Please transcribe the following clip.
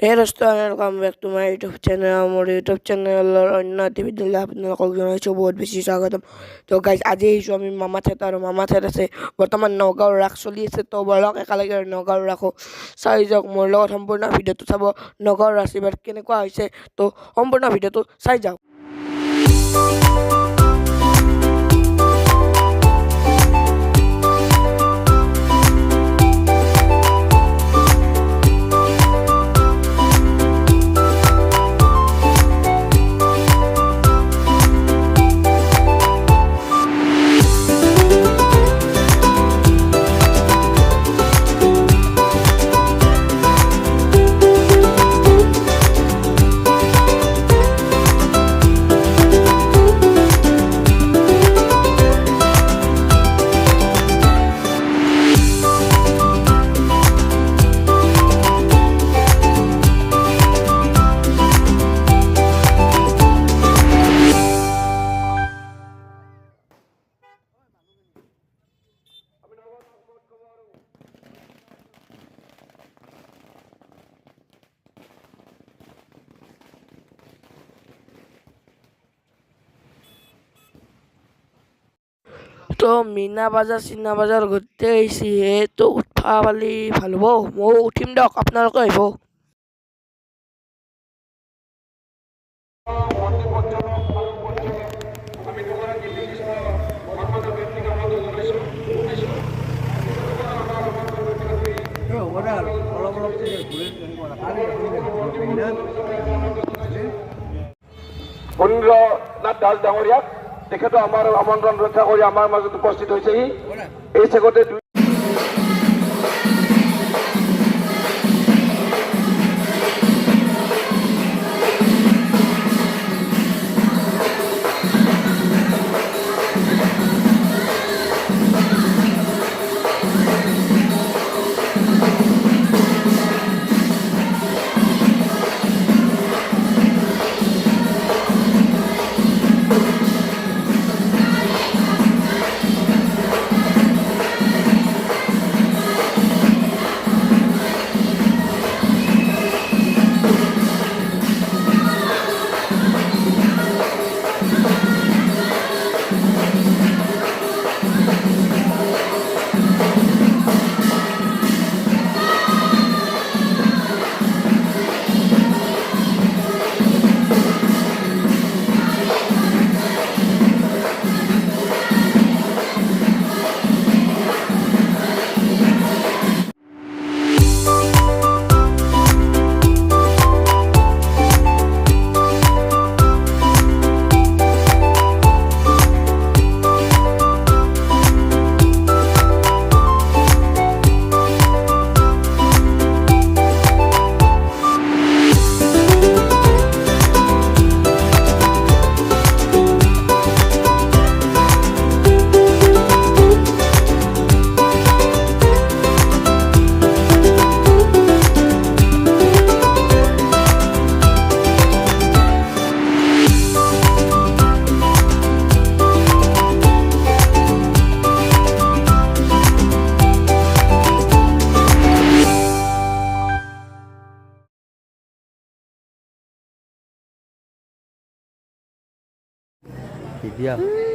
Hey Rasta, welcome back to my YouTube channel. মোৰ YouTube চেনেলৰ অন্য এটি ভিডিঅ'লৈ আপোনালোকক জনাইছোঁ বহুত বেছি স্বাগতম। তো গাইজ আজি আহিছোঁ আমি মামা ঠাইত আৰু মামা ঠাইত আছে বৰ্তমান নগাঁৱৰ ৰাস চলি আছে। তো বলক একেলগে নগাঁৱৰ ৰাসো চাই যাওক, মোৰ লগত সম্পূৰ্ণ ভিডিঅ'টো চাব। নগাঁৱৰ ৰাস এইবাৰ কেনেকুৱা হৈছে তো সম্পূৰ্ণ ভিডিঅ'টো চাই যাওক। তো মিনা বাজাৰ চিনা বাজাৰ গোটেই আহিছে তো উঠা পালি ভাল হ'ব, ময়ো উঠিম দিয়ক, আপোনালোকে আহিব। বনীন্দ্ৰনাথ দাস ডাঙৰীয়াক তেখেতো আমাৰ আমন্ত্ৰণ ৰক্ষা কৰি আমাৰ মাজত উপস্থিত হৈছেহি। এই চেগতে Dia